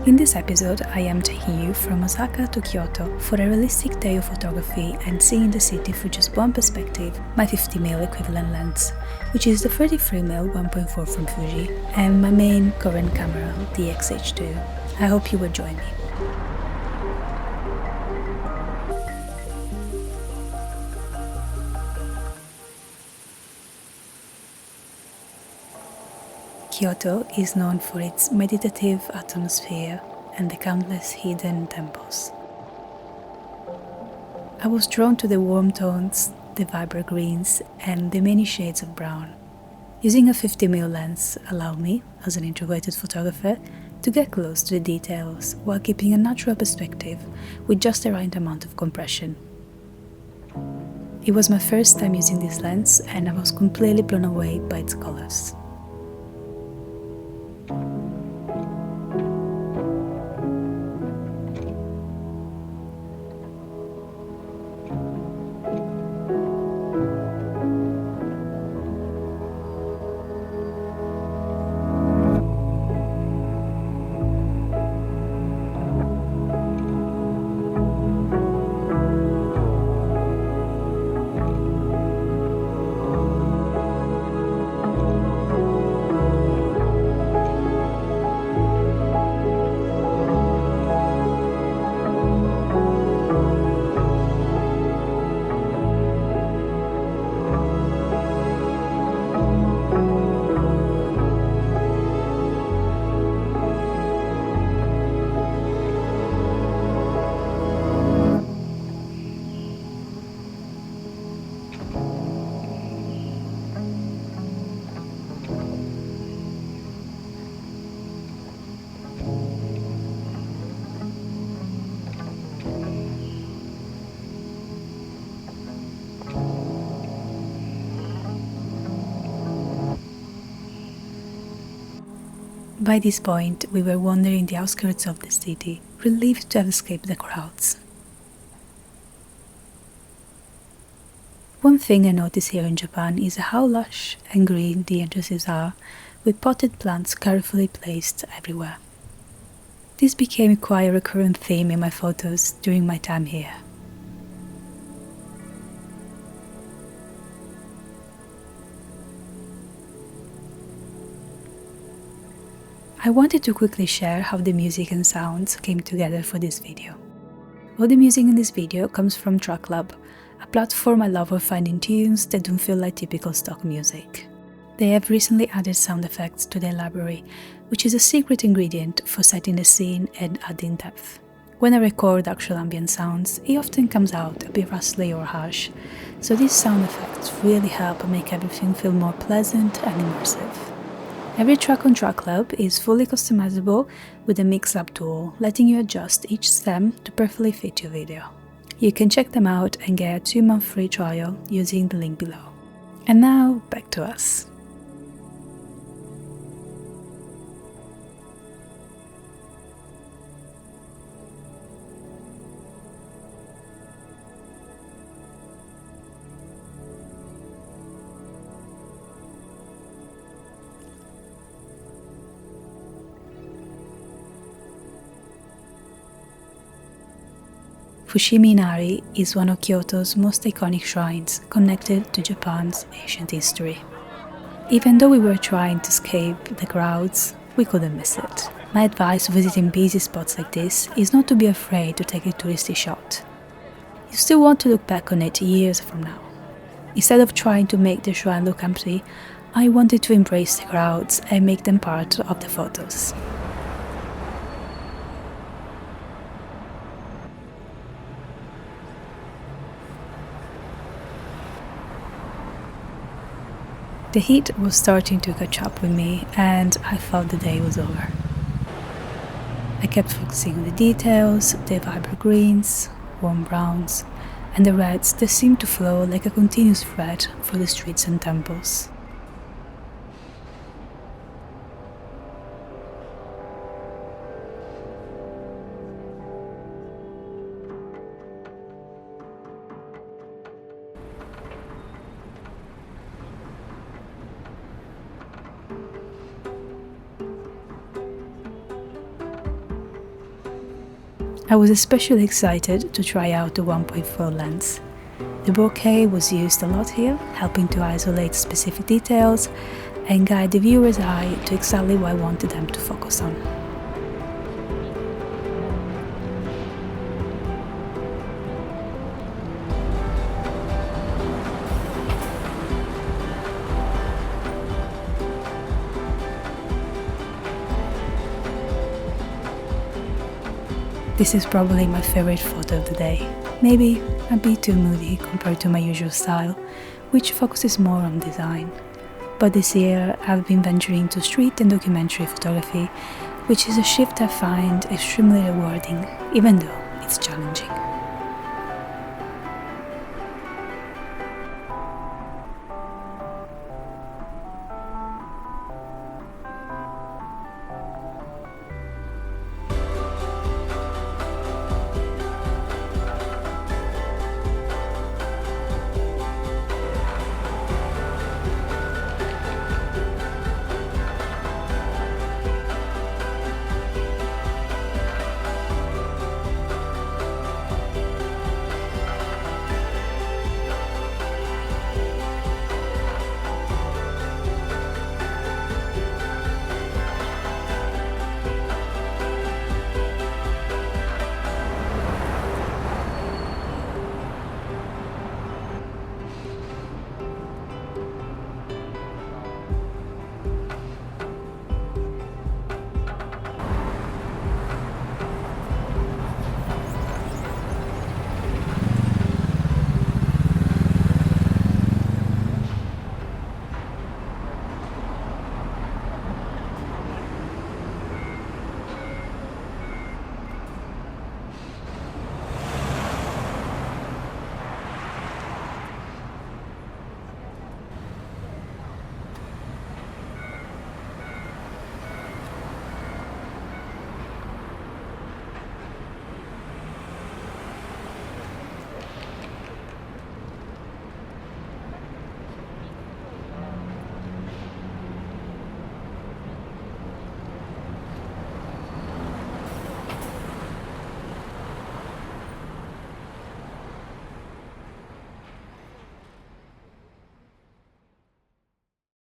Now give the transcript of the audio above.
In this episode, I am taking you from Osaka to Kyoto for a realistic day of photography and seeing the city through just one perspective, my 50mm equivalent lens, which is the 33mm 1.4 from Fuji, and my main current camera, the XH2. I hope you will join me. Kyoto is known for its meditative atmosphere and the countless hidden temples. I was drawn to the warm tones, the vibrant greens, and the many shades of brown. Using a 50mm lens allowed me, as an introverted photographer, to get close to the details while keeping a natural perspective with just the right amount of compression. It was my first time using this lens and I was completely blown away by its colors. By this point, we were wandering the outskirts of the city, relieved to have escaped the crowds. One thing I notice here in Japan is how lush and green the entrances are, with potted plants carefully placed everywhere. This became quite a recurrent theme in my photos during my time here. I wanted to quickly share how the music and sounds came together for this video. All the music in this video comes from TrackLab, a platform I love for finding tunes that don't feel like typical stock music. They have recently added sound effects to their library, which is a secret ingredient for setting the scene and adding depth. When I record actual ambient sounds, it often comes out a bit rustly or harsh, so these sound effects really help make everything feel more pleasant and immersive. Every track on TrackLab is fully customizable with the Mix-Up tool, letting you adjust each stem to perfectly fit your video. You can check them out and get a 2-month free trial using the link below. And now, back to us. Fushimi Inari is one of Kyoto's most iconic shrines connected to Japan's ancient history. Even though we were trying to escape the crowds, we couldn't miss it. My advice for visiting busy spots like this is not to be afraid to take a touristy shot. You still want to look back on it years from now. Instead of trying to make the shrine look empty, I wanted to embrace the crowds and make them part of the photos. The heat was starting to catch up with me and I thought the day was over. I kept focusing on the details, the vibrant greens, warm browns, and the reds that seemed to flow like a continuous thread through the streets and temples. I was especially excited to try out the 1.4 lens. The bokeh was used a lot here, helping to isolate specific details and guide the viewer's eye to exactly what I wanted them to focus on. This is probably my favorite photo of the day, maybe a bit too moody compared to my usual style, which focuses more on design. But this year I've been venturing into street and documentary photography, which is a shift I find extremely rewarding, even though it's challenging.